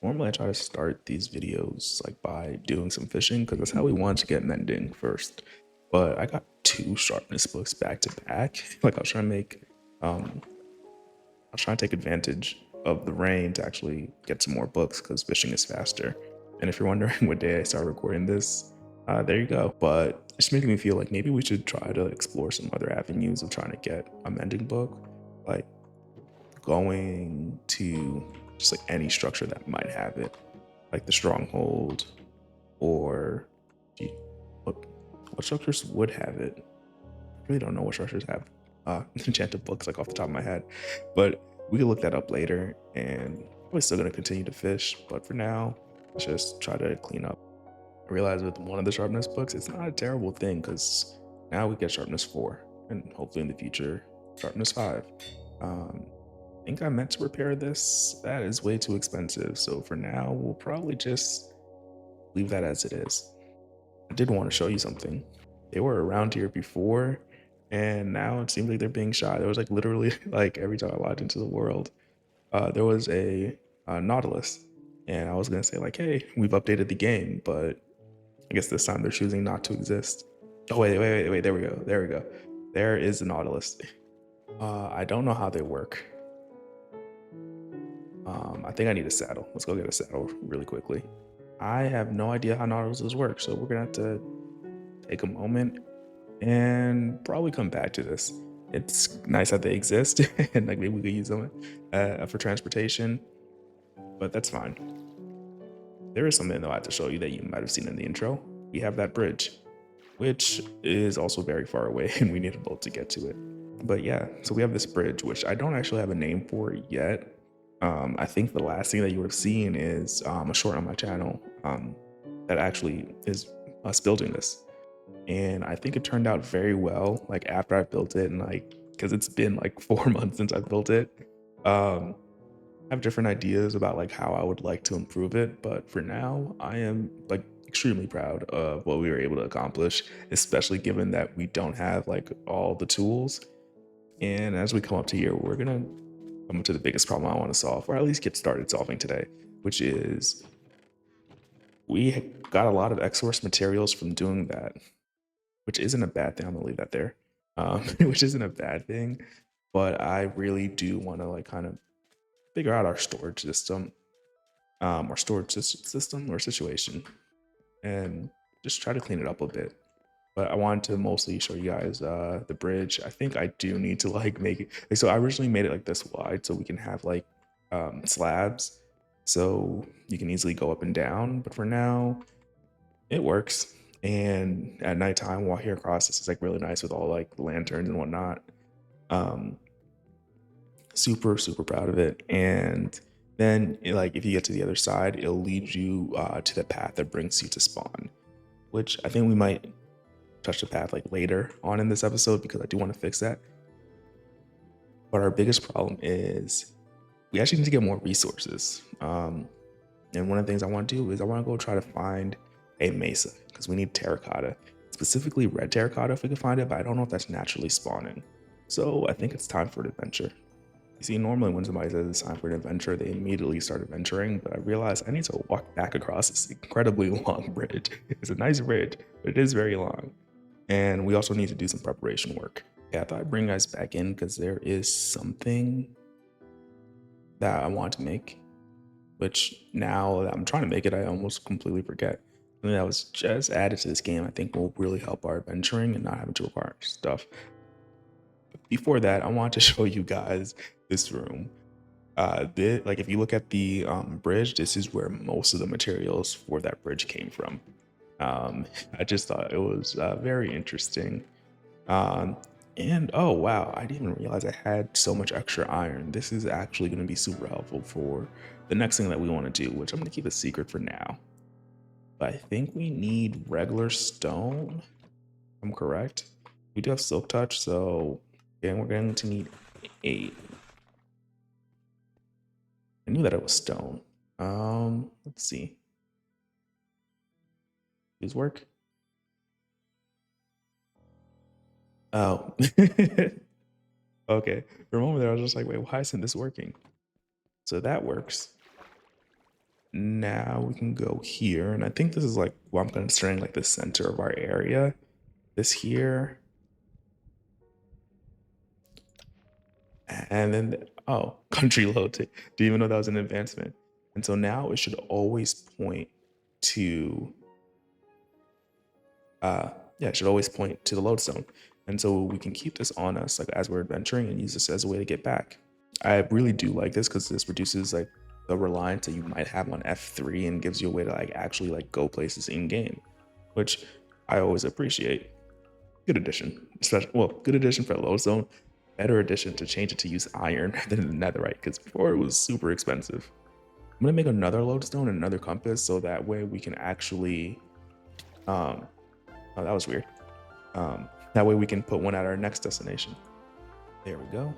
Normally, I try to start these videos like by doing some fishing because that's how we want to get mending first. But I got two sharpness books back to back. Like um, I was trying to take advantage of the rain to actually get some more books because fishing is faster. And if you're wondering what day I started recording this, there you go. But it's making me feel like maybe we should try to explore some other avenues of trying to get a mending book, like going to just like any structure that might have it, like the stronghold, or do you, what what structures would have it? I really don't know what structures have enchanted books like off the top of my head, but we can look that up later. And probably still gonna continue to fish, but for now, let's just try to clean up. I realize with one of the sharpness books, it's not a terrible thing because now we get sharpness 4, and hopefully in the future, sharpness 5. Um, I think I meant to repair this. That is way too expensive. So for now, we'll probably just leave that as it is. I did want to show you something. They were around here before, and now it seems like they're being shot. There was like literally like every time I logged into the world, there was a Nautilus, and I was gonna say like, hey, we've updated the game, but I guess this time they're choosing not to exist. Oh wait. There we go. There we go. There is the Nautilus. I don't know how they work. I think I need a saddle. Let's go get a saddle really quickly. I have no idea how Nautiluses work, so we're gonna have to take a moment and probably come back to this. It's nice that they exist, and like maybe we could use them for transportation, but that's fine. There is something though I have to show you that you might have seen in the intro. We have that bridge, which is also very far away, and we need a boat to get to it. But yeah, so we have this bridge, which I don't actually have a name for yet. I think the last thing that you would have seen is a short on my channel that actually is us building this. And I think it turned out very well, like after I built it, and like, because it's been like 4 months since I built it. I have different ideas about like how I would like to improve it, but for now, I am like extremely proud of what we were able to accomplish, especially given that we don't have like all the tools. And as we come up to here, we're gonna come to the biggest problem I want to solve, or at least get started solving today, which is we got a lot of X source materials from doing that, which isn't a bad thing. I'm gonna leave that there, which isn't a bad thing, but I really do want to like kind of figure out our storage system, system or situation, and just try to clean it up a bit. But I wanted to mostly show you guys the bridge. I think I do need to like make it. Like, so I originally made it like this wide so we can have like slabs, so you can easily go up and down. But for now, it works. And at nighttime, walking across this is like really nice with all like lanterns and whatnot. Um, super proud of it. And then like if you get to the other side, it'll lead you to the path that brings you to spawn, which I think we might touch the path like later on in this episode because I do want to fix that. But our biggest problem is we actually need to get more resources. And one of the things I want to do is I want to go try to find a mesa because we need terracotta, specifically red terracotta if we can find it, but I don't know if that's naturally spawning. So I think it's time for an adventure. You see, normally when somebody says it's time for an adventure, they immediately start adventuring, but I realized I need to walk back across this incredibly long bridge. It's a nice bridge, but it is very long. And we also need to do some preparation work. Yeah, I thought I'd bring you guys back in because there is something that I want to make, which now that I'm trying to make it, I almost completely forget. Something that was just added to this game, I think will really help our adventuring and not having to acquire stuff. Before that, I want to show you guys this room. Like if you look at the bridge, this is where most of the materials for that bridge came from. I just thought it was very interesting. Um, and oh wow, I didn't even realize I had so much extra iron. This is actually going to be super helpful for the next thing that we want to do, which I'm going to keep a secret for now. But I think we need regular stone. I'm correct. We do have silk touch, so again, we're going to need 8. I knew that it was stone. Let's see. These work? Oh. Okay. For a moment there, I was just like, wait, why isn't this working? So that works. now we can go here, and I think this is like, well, I'm considering like the center of our area. This here, and then oh, country load. Didn't even know that was an advancement. And so now it should always point to, yeah, it should always point to the lodestone. And so we can keep this on us like as we're adventuring and use this as a way to get back. I really do like this because this reduces like the reliance that you might have on F3 and gives you a way to like actually like go places in game, which I always appreciate. Good addition, especially, well, good addition for a lodestone. Better addition to change it to use iron rather than netherite, because before it was super expensive. I'm gonna make another lodestone and another compass so that way we can actually, oh, that was weird. That way we can put one at our next destination. There we go.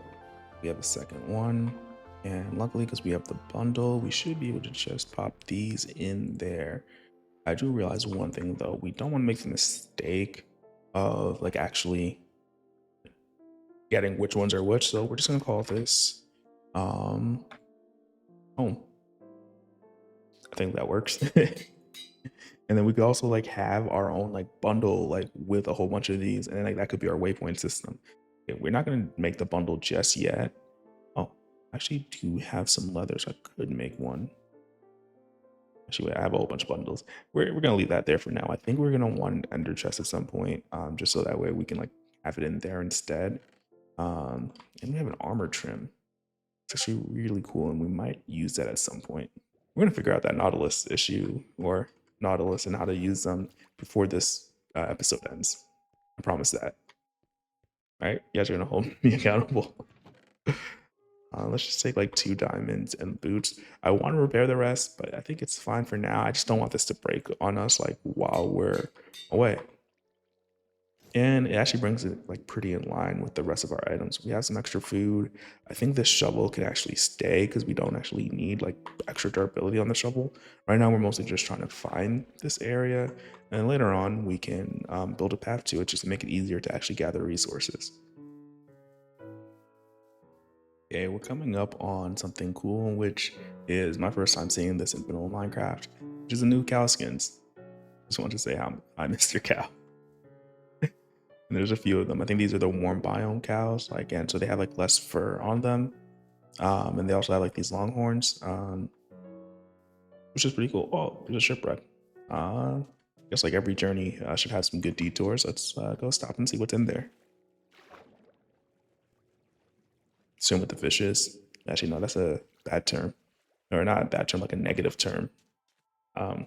We have a second one. And luckily, because we have the bundle, we should be able to just pop these in there. I do realize one thing though, we don't want to make the mistake of like actually getting which ones are which. So we're just gonna call this home. I think that works. And then we could also like have our own like bundle like with a whole bunch of these, and then like that could be our waypoint system. Okay, we're not gonna make the bundle just yet. Oh, actually do have some leather, so I could make one. Actually, I have a whole bunch of bundles. We're gonna leave that there for now. I think we're gonna want an ender chest at some point, just so that way we can like have it in there instead. And we have an armor trim. It's actually really cool, and we might use that at some point. We're gonna figure out that Nautilus issue or Nautilus and how to use them before this episode ends. I promise that. All right, you guys are gonna hold me accountable. Let's just take like 2 diamonds and boots. I want to repair the rest, but I think it's fine for now. I just don't want this to break on us like while we're away. And it actually brings it like pretty in line with the rest of our items. We have some extra food. I think this shovel could actually stay because we don't actually need like extra durability on the shovel. Right now, we're mostly just trying to find this area. And later on, we can build a path to it just to make it easier to actually gather resources. Okay, we're coming up on something cool, which is my first time seeing this in vanilla Minecraft, which is the new cow skins. Just wanted to say hi, Mr. Cow. And there's a few of them. I think these are the warm biome cows, like, and so they have like less fur on them. And they also have like these longhorns, which is pretty cool. Oh, there's a shipwreck. I guess like every journey should have some good detours. Let's go stop and see what's in there. Swim with the fishes. Actually, no, that's a bad term. Or not a bad term, like a negative term. Um,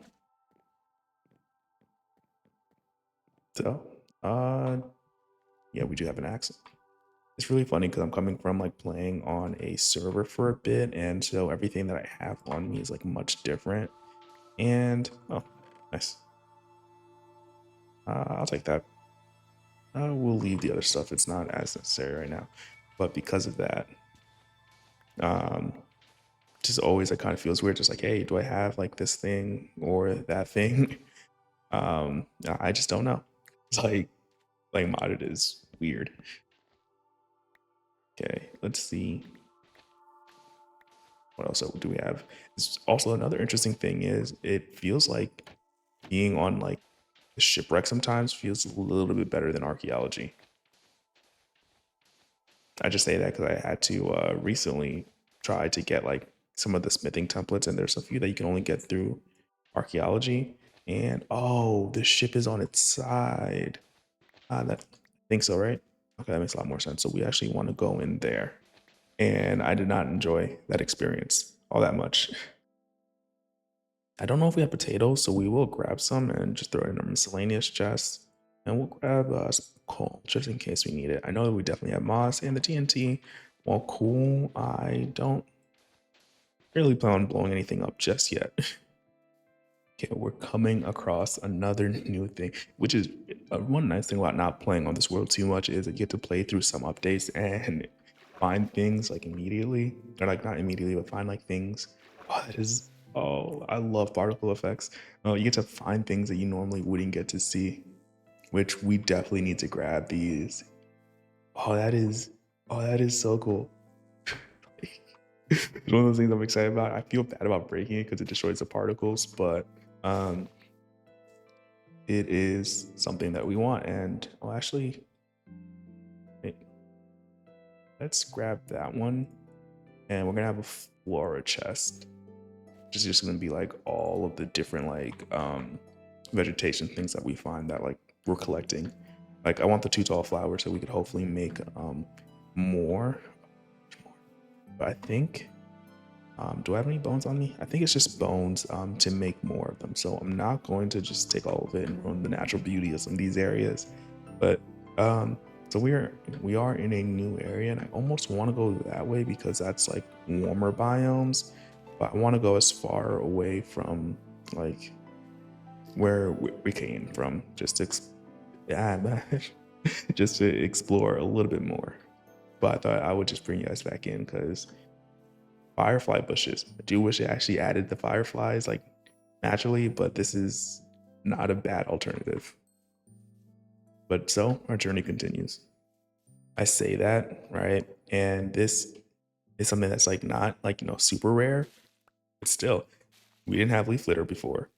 so, yeah, we do have an accent. It's really funny because I'm coming from like playing on a server for a bit, and so everything that I have on me is like much different. And oh, nice. I'll take that. We'll leave the other stuff. It's not as necessary right now, but because of that, just always it kind of feels weird. Just like, hey, do I have like this thing or that thing? I just don't know. It's like playing modded is weird. Okay, let's see. What else do we have? It's also another interesting thing is it feels like being on like the shipwreck sometimes feels a little bit better than archaeology. I just say that because I had to recently try to get like some of the smithing templates, and there's a few that you can only get through archaeology. And oh, the ship is on its side. That I think so, right? Okay, that makes a lot more sense. So we actually want to go in there. And I did not enjoy that experience all that much. I don't know if we have potatoes, so we will grab some and just throw it in our miscellaneous chest. And we'll grab some coal just in case we need it. I know that we definitely have moss and the TNT. While cool, I don't really plan on blowing anything up just yet. Okay, we're coming across another new thing, which is one nice thing about not playing on this world too much is that you get to play through some updates and find things like immediately, or like not immediately, but find like things. Oh, that is, oh, I love particle effects. Oh, you get to find things that you normally wouldn't get to see, which we definitely need to grab these. Oh, that is so cool. It's one of those things I'm excited about. I feel bad about breaking it because it destroys the particles, but um, it is something that we want. And well, actually, wait, let's grab that one, and we're gonna have a flora chest, which is just gonna be like all of the different like vegetation things that we find that like we're collecting. Like I want the two tall flowers so we could hopefully make more. But I think do I have any bones on me? I think it's just bones to make more of them. So I'm not going to just take all of it and ruin the natural beauty of some of these areas. But so we are in a new area, and I almost want to go that way because that's like warmer biomes. But I want to go as far away from like where we came from, just to just to explore a little bit more. But I thought I would just bring you guys back in because firefly bushes. I do wish it actually added the fireflies like naturally, but this is not a bad alternative. But so our journey continues. I say that, right? And this is something that's like not like, super rare, but still, we didn't have leaf litter before.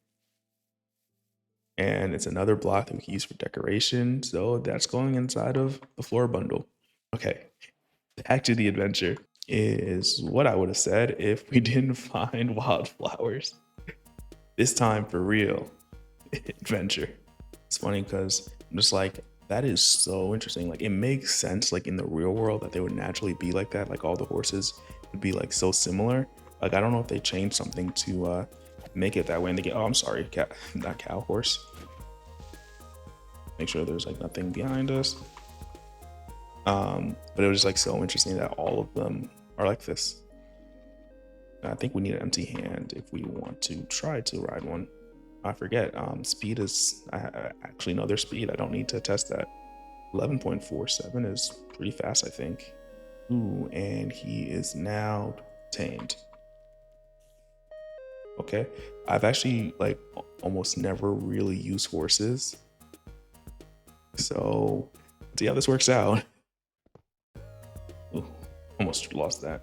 And it's another block that we can use for decoration. So that's going inside of the floor bundle. Okay, back to the adventure is what I would have said if we didn't find wildflowers. This time for real adventure. It's funny because I'm just like, that is so interesting. Like it makes sense like in the real world that they would naturally be like that. Like all the horses would be like so similar. Like I don't know if they changed something to make it that way. And they get, oh, I'm sorry, cat, not cow, horse. Make sure there's like nothing behind us. But it was just like so interesting that all of them are like this. And I think we need an empty hand if we want to try to ride one. I forget. Speed is, I actually know their speed. I don't need to test that. 11.47 is pretty fast, I think. Ooh, and he is now tamed. Okay, I've actually like almost never really used horses, so let's see how this works out. Ooh, almost lost that.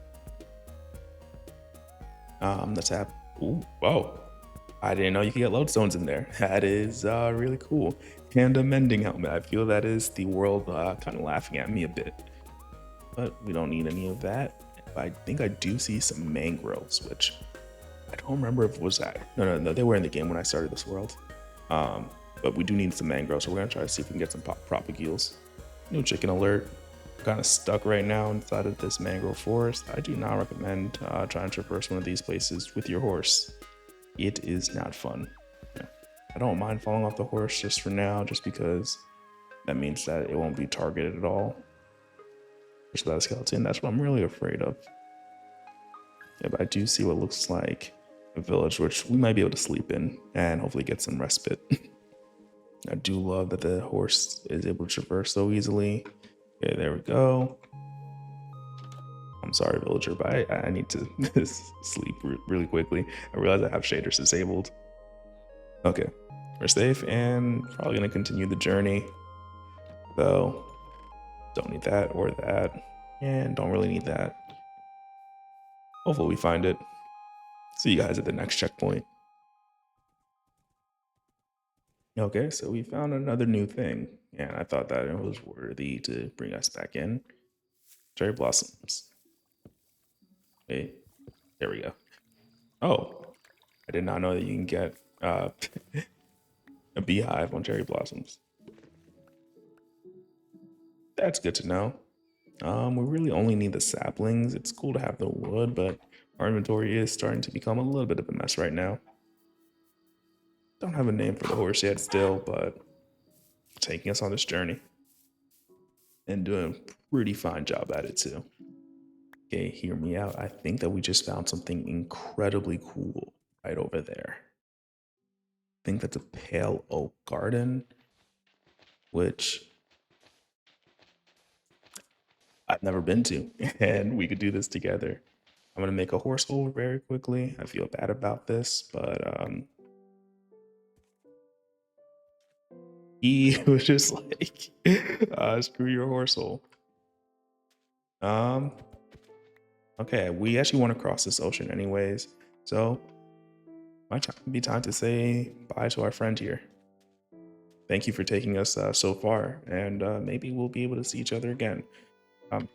Let's have. Ooh, whoa! I didn't know you could get lodestones in there. That is really cool. And a mending helmet. I feel that is the world kind of laughing at me a bit, but we don't need any of that. I think I do see some mangroves, which I don't remember if it was that. No, they were in the game when I started this world. But we do need some mangroves, so we're gonna try to see if we can get some propagules. New chicken alert. I'm kind of stuck right now inside of this mangrove forest. I do not recommend trying to traverse one of these places with your horse. It is not fun. Yeah. I don't mind falling off the horse just for now, just because that means that it won't be targeted at all. Just that skeleton, that's what I'm really afraid of. Yeah, but I do see what looks like a village, which we might be able to sleep in and hopefully get some respite. I do love that the horse is able to traverse so easily. Okay, there we go. I'm sorry, villager, but I need to sleep really quickly. I realize I have shaders disabled. Okay, we're safe and probably gonna continue the journey. Though, don't need that or that, and don't really need that. Hopefully we find it. See you guys at the next checkpoint. Okay, so we found another new thing, and I thought that it was worthy to bring us back in. Cherry blossoms. Hey, there we go. Oh, I did not know that you can get a beehive on cherry blossoms. That's good to know. We really only need the saplings. It's cool to have the wood, but our inventory is starting to become a little bit of a mess right now. Don't have a name for the horse yet still, but taking us on this journey and doing a pretty fine job at it too. Okay, hear me out. I think that we just found something incredibly cool right over there. I think that's a pale oak garden, which I've never been to, and we could do this together. I'm gonna make a horse hole very quickly. I feel bad about this, but he was just like, screw your horse hole. Um, Okay, we actually want to cross this ocean anyways, so might be time to say bye to our friend here. Thank you for taking us so far, and maybe we'll be able to see each other again. Um,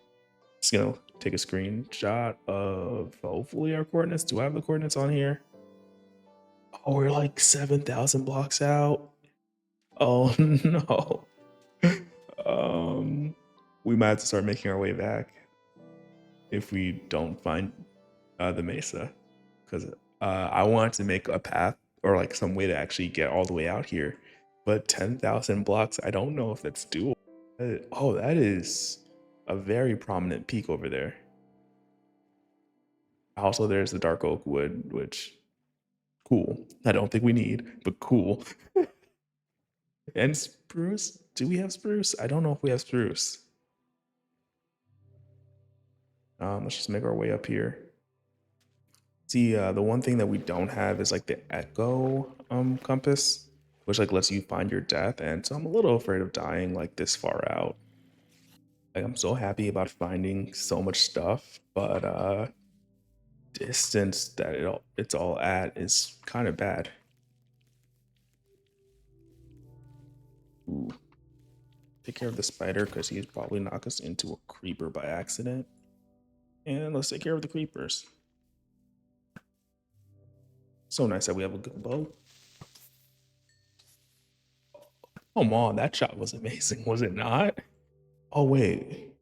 just gonna take a screenshot of hopefully our coordinates. Do I have the coordinates on here? Oh, we're like 7,000 blocks out. Oh no. um, we might have to start making our way back if we don't find the mesa, because I want to make a path or like some way to actually get all the way out here. But 10,000 blocks, I don't know if that's doable. Oh, that is a very prominent peak over there. Also, there's the dark oak wood, which cool. I don't think we need, but cool. And spruce? Do we have spruce? I don't know if we have spruce. Let's just make our way up here. See, the one thing that we don't have is like the echo compass, which like lets you find your death. And so I'm a little afraid of dying like this far out. Like I'm so happy about finding so much stuff, but distance that it's all at is kind of bad. Ooh. Take care of the spider because he's probably knock us into a creeper by accident. And let's take care of the creepers. So nice that we have a good bow. Come on, that shot was amazing, was it not? Oh wait.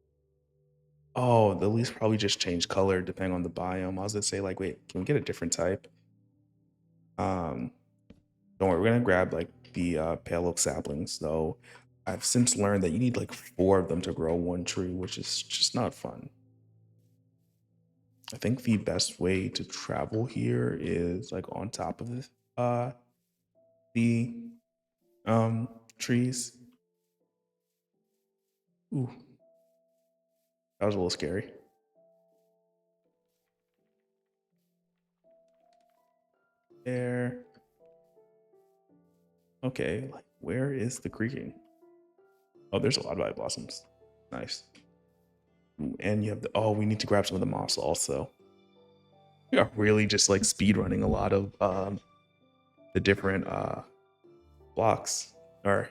Oh, the leaves probably just change color depending on the biome. I was gonna say like, wait, can we get a different type? Um, don't worry, we're gonna grab like the pale oak saplings though. I've since learned that you need like 4 of them to grow one tree, which is just not fun. I think the best way to travel here is like on top of uh the trees. Ooh, that was a little scary. There. Okay, like where is the creaking? Oh, there's a lot of eye blossoms. Nice. Ooh, and you have the we need to grab some of the moss also. We are really just like speed running a lot of the different blocks or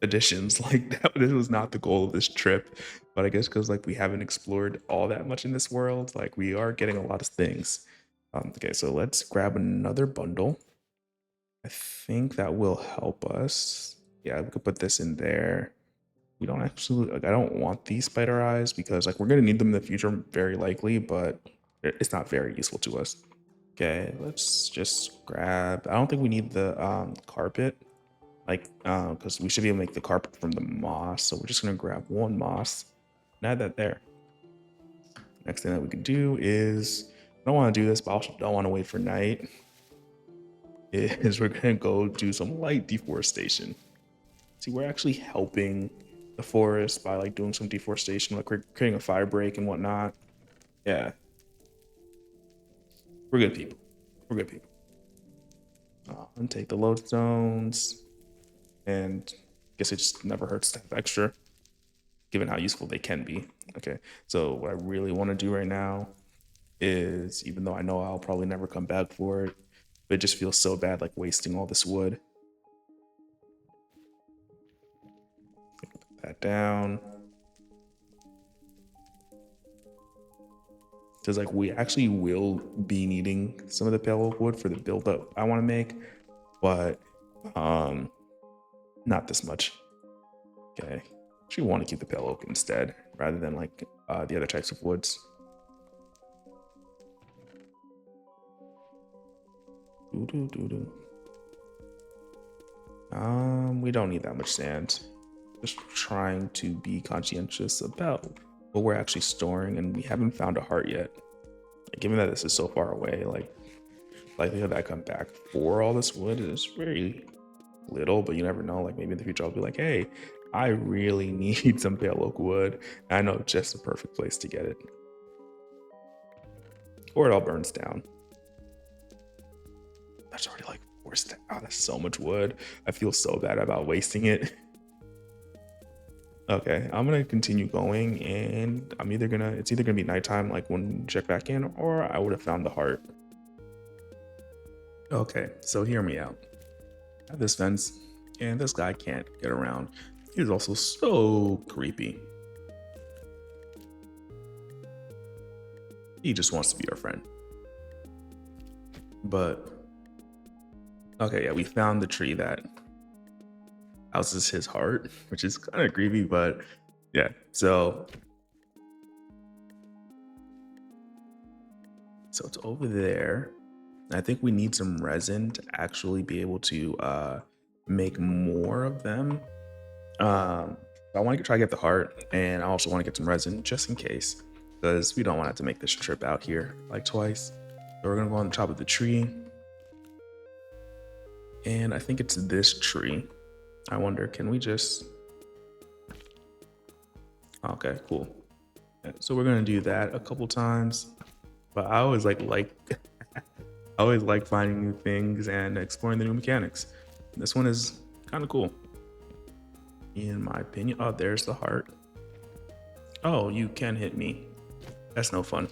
additions. Like that this was not the goal of this trip, but I guess because like we haven't explored all that much in this world, like we are getting a lot of things. Okay, so let's grab another bundle. I think that will help us. Yeah, we could put this in there. We don't actually like I don't want these spider eyes because like we're gonna need them in the future very likely, but it's not very useful to us. Okay, let's just grab. I don't think we need the carpet, like because we should be able to make the carpet from the moss. So we're just gonna grab 1 moss and add that there. Next thing that we can do is I don't want to do this, but I also don't want to wait for night. Is we're gonna go do some light deforestation. See, we're actually helping the forest by like doing some deforestation, like we're creating a fire break and whatnot. Yeah, we're good people. We're good people. And take the lodestones, and I guess it just never hurts to have extra, given how useful they can be. Okay, so what I really want to do right now is, even though I know I'll probably never come back for it, but it just feels so bad like wasting all this wood. Put that down. Because like we actually will be needing some of the pale oak wood for the build up I want to make, but not this much. Okay, actually want to keep the pale oak instead rather than like the other types of woods. We don't need that much sand. Just trying to be conscientious about what we're actually storing, and we haven't found a heart yet. Given that this is so far away, like likelihood that I come back for all this wood is very little, but you never know. Like maybe in the future I'll be like, hey, I really need some pale oak wood. I know just the perfect place to get it. Or it all burns down. That's already like forced out. That's so much wood. I feel so bad about wasting it. Okay, I'm gonna continue going, and it's either gonna be nighttime, like when we check back in, or I would have found the heart. Okay, so hear me out. I have this fence, and this guy can't get around. He's also so creepy. He just wants to be our friend. But okay, yeah, we found the tree that houses his heart, which is kind of creepy, but yeah. So it's over there. I think we need some resin to actually be able to make more of them. I want to try to get the heart, and I also want to get some resin just in case, because we don't want to have to make this trip out here like twice. So we're gonna go on the top of the tree, and I think it's this tree. I wonder, can we just? Okay, cool. Yeah, so we're gonna do that a couple times, but I always I always like finding new things and exploring the new mechanics. This one is kind of cool, in my opinion. Oh, there's the heart. Oh, you can hit me. That's no fun.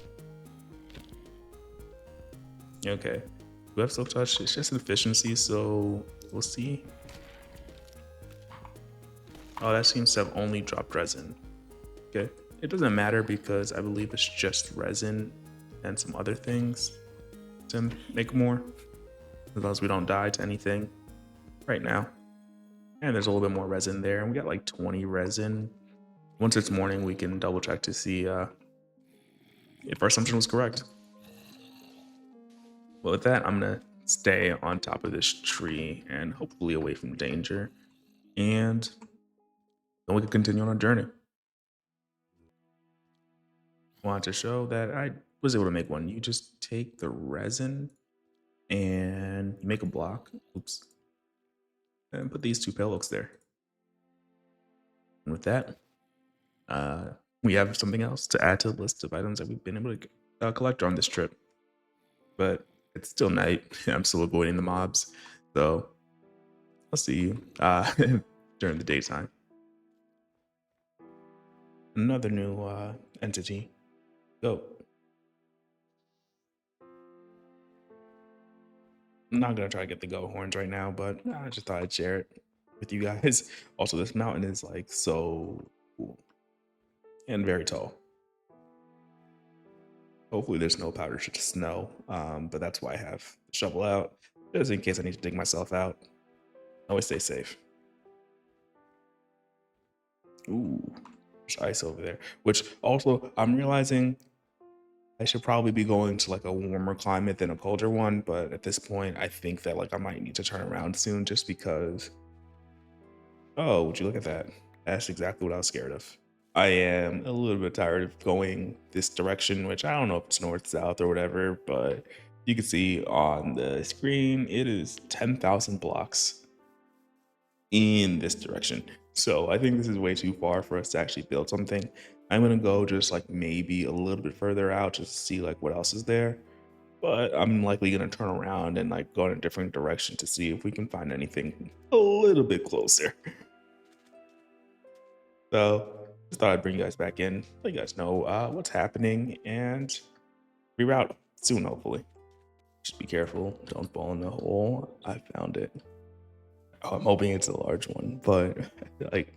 Okay. We have silk touch. It's just efficiency, so we'll see. Oh, that seems to have only dropped resin. Okay. It doesn't matter because I believe it's just resin and some other things to make more. As long as we don't die to anything right now. And there's a little bit more resin there. And we got like 20 resin. Once it's morning, we can double check to see if our assumption was correct. Well, with that, I'm gonna stay on top of this tree and hopefully away from danger. And then we can continue on our journey. Want to show that I was able to make one. You just take the resin and you make a block. Oops. And put these two pale oaks there. And with that, uh, we have something else to add to the list of items that we've been able to collect on this trip. But it's still night. I'm still avoiding the mobs. So I'll see you during the daytime. Another new entity. Go. I'm not gonna try to get the goat horns right now, but I just thought I'd share it with you guys. Also, this mountain is like so cool and very tall. Hopefully, there's no powder snow, but that's why I have the shovel out, just in case I need to dig myself out. Always stay safe. Ooh, there's ice over there. Which also, I'm realizing I should probably be going to like a warmer climate than a colder one, but at this point, I think that like I might need to turn around soon just because. Oh, would you look at that? That's exactly what I was scared of. I am a little bit tired of going this direction, which I don't know if it's north, south, or whatever, but you can see on the screen it is 10,000 blocks in this direction. So I think this is way too far for us to actually build something. I'm gonna go just like maybe a little bit further out just to see like what else is there. But I'm likely gonna turn around and like go in a different direction to see if we can find anything a little bit closer. So just thought I'd bring you guys back in, let you guys know what's happening and reroute soon, hopefully. Just be careful, don't fall in the hole. I found it. Oh, I'm hoping it's a large one, but like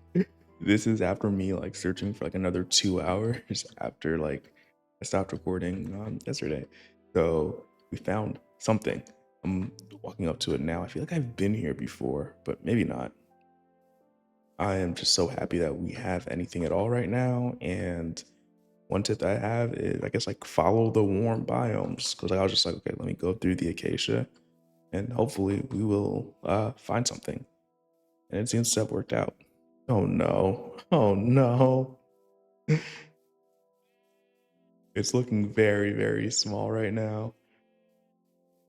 this is after me like searching for like another 2 hours after like I stopped recording yesterday. So we found something. I'm walking up to it now. I feel like I've been here before, but maybe not. I am just so happy that we have anything at all right now. And one tip that I have is, I guess, like follow the warm biomes. Because I was just like, okay, let me go through the acacia, and hopefully we will find something. And it seems to have worked out. Oh no! Oh no! It's looking very, very small right now.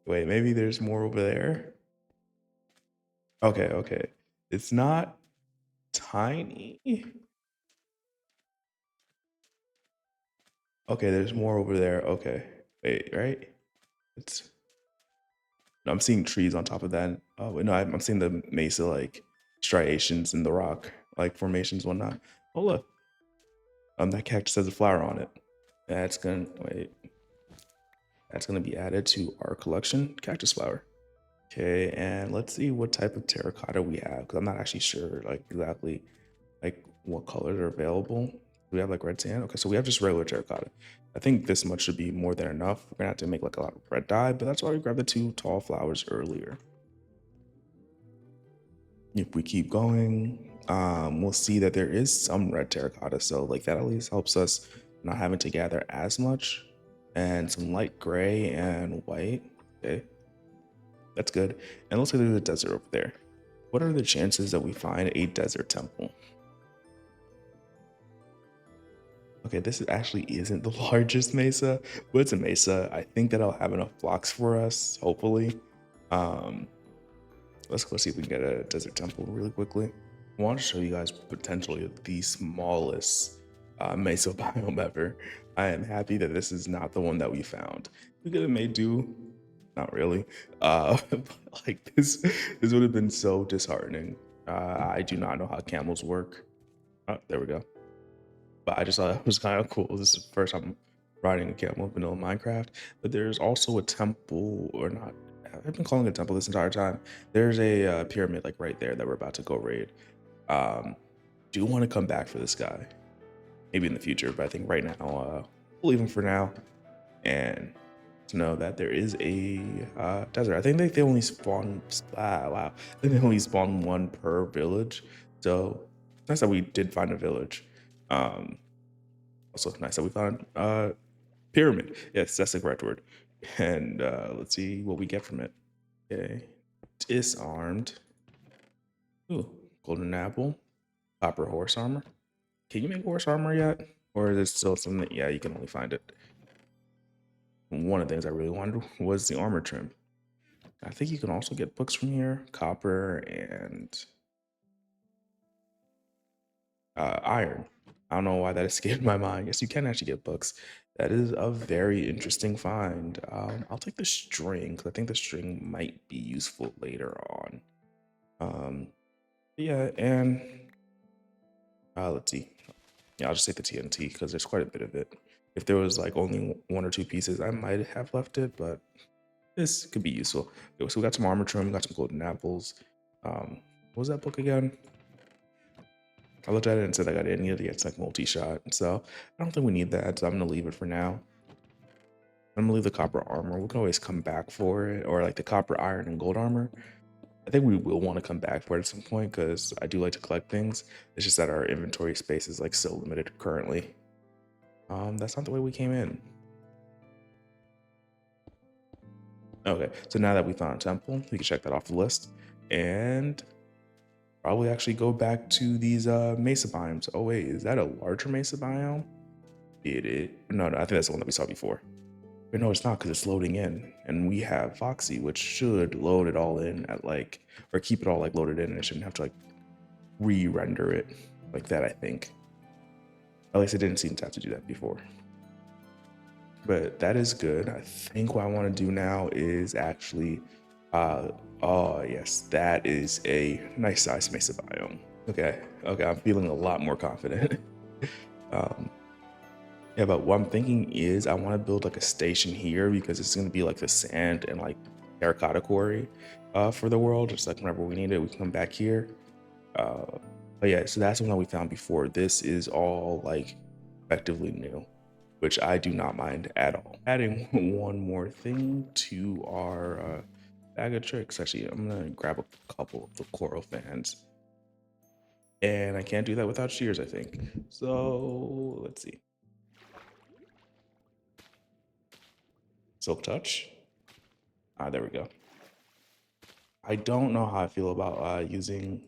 Wait, maybe there's more over there. Okay, okay. It's not tiny. Okay, there's more over there. Okay. Wait, right? It's no, I'm seeing trees on top of that. Oh wait, no, I'm seeing the mesa like striations in the rock, like formations, whatnot. Hola. That cactus has a flower on it. That's gonna wait. That's gonna be added to our collection, cactus flower. Okay, and let's see what type of terracotta we have because I'm not actually sure like exactly like what colors are available. Do we have like red sand? Okay, so we have just regular terracotta. I think this much should be more than enough. We're gonna have to make like a lot of red dye, but that's why we grabbed the two tall flowers earlier. If we keep going, we'll see that there is some red terracotta. So like that at least helps us not having to gather as much. And some light gray and white. Okay, that's good. And looks like there's a desert over there. What are the chances that we find a desert temple? Okay, this actually isn't the largest mesa, but it's a mesa. I think that I'll have enough blocks for us, hopefully. Um, let's go see if we can get a desert temple really quickly. I want to show you guys potentially the smallest mesa biome ever. I am happy that this is not the one that we found. We could have made do, not really. But like this would have been so disheartening. I do not know how camels work. Oh, there we go. But I just thought it was kind of cool. This is the first time riding a camel in vanilla Minecraft. But there's also a temple, or not. I've been calling it a temple this entire time. There's a pyramid like right there that we're about to go raid. Do want to come back for this guy, maybe in the future. But I think right now, we'll leave him for now. And to know that there is a desert. I think they only spawn. Wow, I think they only spawn one per village. So it's nice that we did find a village. Also nice that we found pyramid. Yes, that's the correct word. And let's see what we get from it. Okay, disarmed. Ooh, golden apple, copper horse armor. Can you make horse armor yet, or is it still something that yeah you can only find it? One of the things I really wanted was the armor trim. I think you can also get books from here, copper and iron. I don't know why that escaped my mind. Yes, you can actually get books. That is a very interesting find. I'll take the string because I think the string might be useful later on. Um, yeah, and let's see. Yeah, I'll just take the TNT because there's quite a bit of it. If there was like only one or two pieces, I might have left it, but this could be useful. Okay, so we got some armor trim, we got some golden apples. What was that book again? I looked at it and said I got it needed to get like multi-shot. So I don't think we need that. So I'm gonna leave it for now. I'm gonna leave the copper armor. We can always come back for it, or like the copper, iron, and gold armor. I think we will want to come back for it at some point because I do like to collect things. It's just that our inventory space is like so limited currently. That's not the way we came in. Okay, so now that we found a temple, we can check that off the list and probably actually go back to these mesa biomes. Oh wait, is that a larger mesa biome? It is. No, I think that's the one that we saw before. But no, it's not because it's loading in, and we have Foxy, which should load it all in at like, or keep it all like loaded in, and it shouldn't have to like re-render it like that. I think. At least it didn't seem to have to do that before. But that is good. I think what I want to do now is actually, oh yes, that is a nice size mesa biome. Okay, I'm feeling a lot more confident. um, Yeah, but what I'm thinking is I want to build like a station here because it's going to be like the sand and like terracotta quarry for the world. Just like whenever we need it, we can come back here. But yeah, so that's the one that we found before. This is all like effectively new, which I do not mind at all. Adding one more thing to our bag of tricks. Actually, I'm going to grab a couple of the coral fans. And I can't do that without shears, I think. So let's see. Silk touch. There we go. I don't know how I feel about using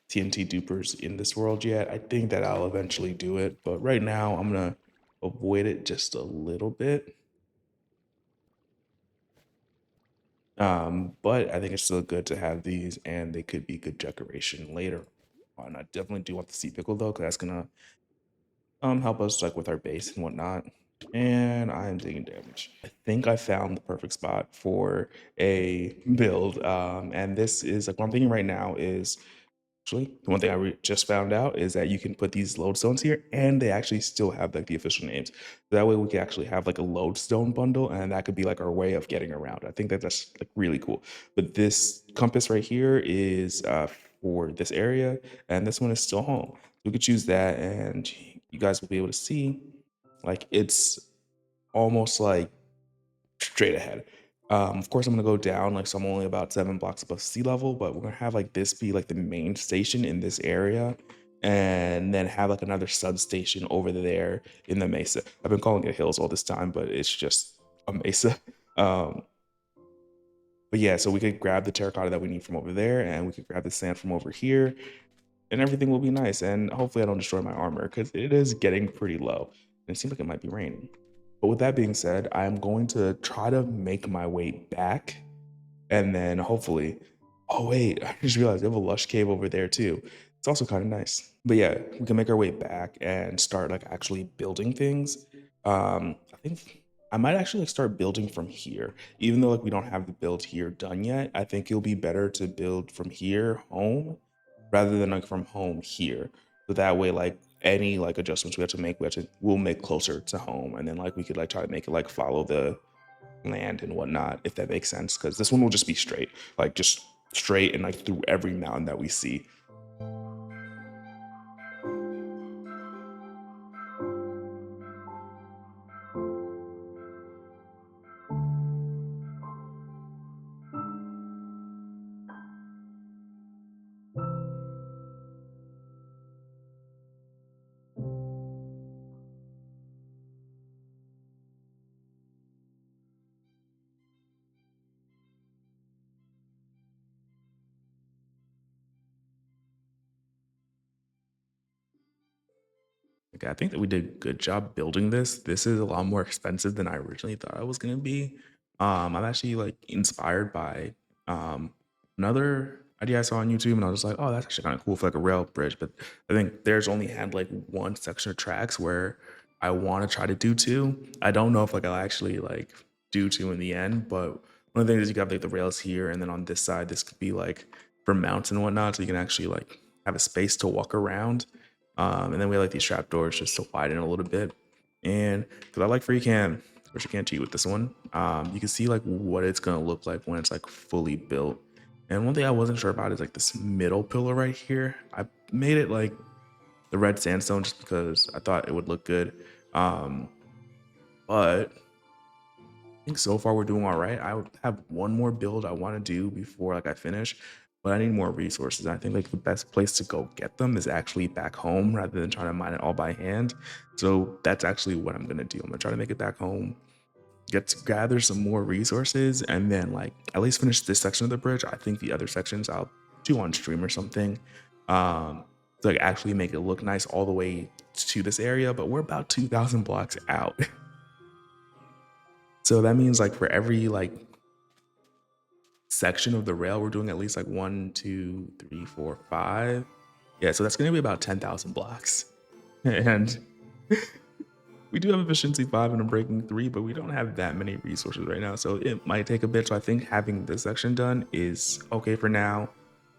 TNT dupers in this world yet. I think that I'll eventually do it, but right now I'm gonna avoid it just a little bit. But I think it's still good to have these, and they could be good decoration later on. I definitely do want the sea pickle though, because that's gonna help us like with our base and whatnot. And I am taking damage. I think I found the perfect spot for a build. And this is like what I'm thinking right now is Actually, the one thing just found out is that you can put these lodestones here, and they actually still have like the official names. That way, we can actually have like a lodestone bundle, and that could be like our way of getting around. I think that that's like really cool. But this compass right here is for this area, and this one is still home. So we could choose that, and you guys will be able to see like it's almost like straight ahead. Of course, I'm gonna go down, like, so I'm only about 7 blocks above sea level, but we're gonna have like this be like the main station in this area, and then have like another substation over there in the mesa. I've been calling it hills all this time, but it's just a mesa. Um, but yeah, so we could grab the terracotta that we need from over there, and we could grab the sand from over here, and everything will be nice. And hopefully, I don't destroy my armor because it is getting pretty low, and it seems like it might be raining. But with that being said, I'm going to try to make my way back, and then hopefully, oh wait, I just realized they have a lush cave over there too. It's also kind of nice. But yeah, we can make our way back and start like actually building things. I think I might actually like start building from here, even though like we don't have the build here done yet. I think it'll be better to build from here home rather than like from home here. So that way, like any like adjustments we have to make, we'll make closer to home, and then like we could like try to make it like follow the land and whatnot, if that makes sense. Because this one will just be straight, like just straight and like through every mountain that we see. Okay, I think that we did a good job building this. This is a lot more expensive than I originally thought it was gonna be. I'm actually like inspired by another idea I saw on YouTube, and I was like, oh, that's actually kind of cool for like a rail bridge. But I think there's only had like one section of tracks where I want to try to do two. I don't know if like I'll actually like do two in the end, but one of the things is you got like the rails here, and then on this side, this could be like for mounts and whatnot, so you can actually like have a space to walk around. And then we have like these trap doors just to widen a little bit. And because I like free cam, of course you can't cheat with this one. You can see like what it's gonna look like when it's like fully built. And one thing I wasn't sure about is like this middle pillar right here. I made it like the red sandstone just because I thought it would look good. Um, but I think so far we're doing all right. I would have one more build I want to do before like I finish, but I need more resources. I think like the best place to go get them is actually back home rather than trying to mine it all by hand. So that's actually what I'm gonna do. I'm gonna try to make it back home, get to gather some more resources, and then like at least finish this section of the bridge. I think the other sections I'll do on stream or something. To like actually make it look nice all the way to this area, but we're about 2,000 blocks out. So that means like for every like section of the rail, we're doing at least like 1, 2, 3, 4, 5. Yeah, so that's gonna be about 10,000 blocks. And we do have efficiency 5 and a breaking 3, but we don't have that many resources right now. So it might take a bit. So I think having this section done is okay for now.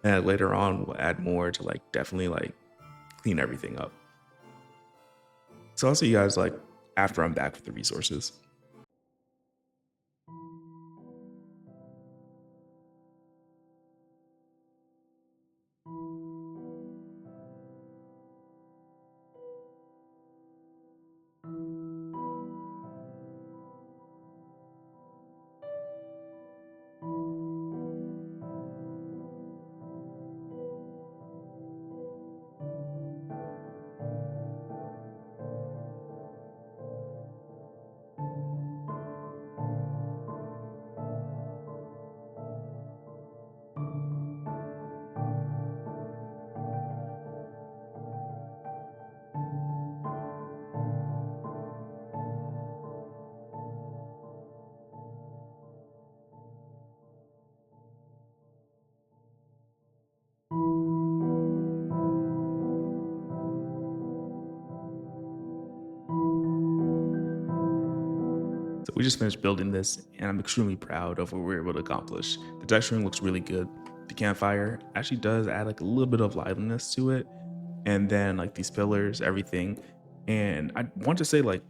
And later on, we'll add more to like definitely like clean everything up. So I'll see you guys like after I'm back with the resources. So we just finished building this, and I'm extremely proud of what we were able to accomplish. The texturing looks really good. The campfire actually does add like a little bit of liveliness to it, and then like these pillars, everything. And I want to say like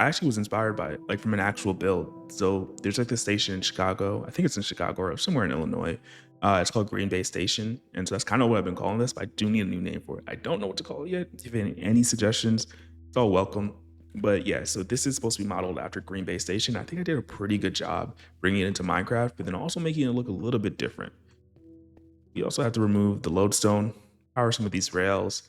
I actually was inspired by it, like from an actual build. So there's like this station in Chicago. I think it's in Chicago or somewhere in Illinois. It's called Green Bay Station, and so that's kind of what I've been calling this. But I do need a new name for it. I don't know what to call it yet. If you have any suggestions, it's all welcome. But yeah, so this is supposed to be modeled after Green Bay Station. I think I did a pretty good job bringing it into Minecraft, but then also making it look a little bit different. You also have to remove the lodestone, power some of these rails,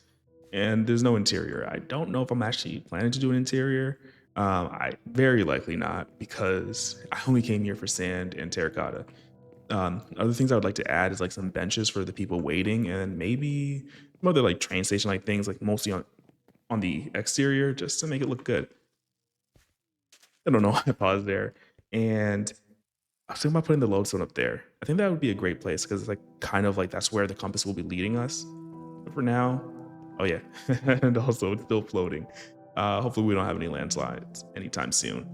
and there's no interior. I don't know if I'm actually planning to do an interior. I very likely not because I only came here for sand and terracotta. Other things I would like to add is like some benches for the people waiting, and maybe some other like train station like things, like mostly on the exterior, just to make it look good. I don't know why I paused there. And I was thinking about putting the lodestone up there. I think that would be a great place because it's like kind of like that's where the compass will be leading us. But for now, oh yeah, and also it's still floating. Hopefully we don't have any landslides anytime soon.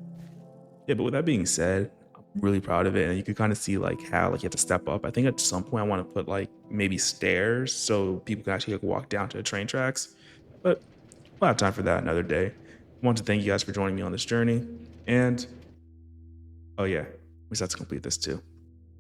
Yeah, but with that being said, I'm really proud of it, and you can kind of see like how like you have to step up. I think at some point I want to put like maybe stairs so people can actually like walk down to the train tracks. But we'll have time for that another day. I want to thank you guys for joining me on this journey, and oh yeah, we just have to complete this too.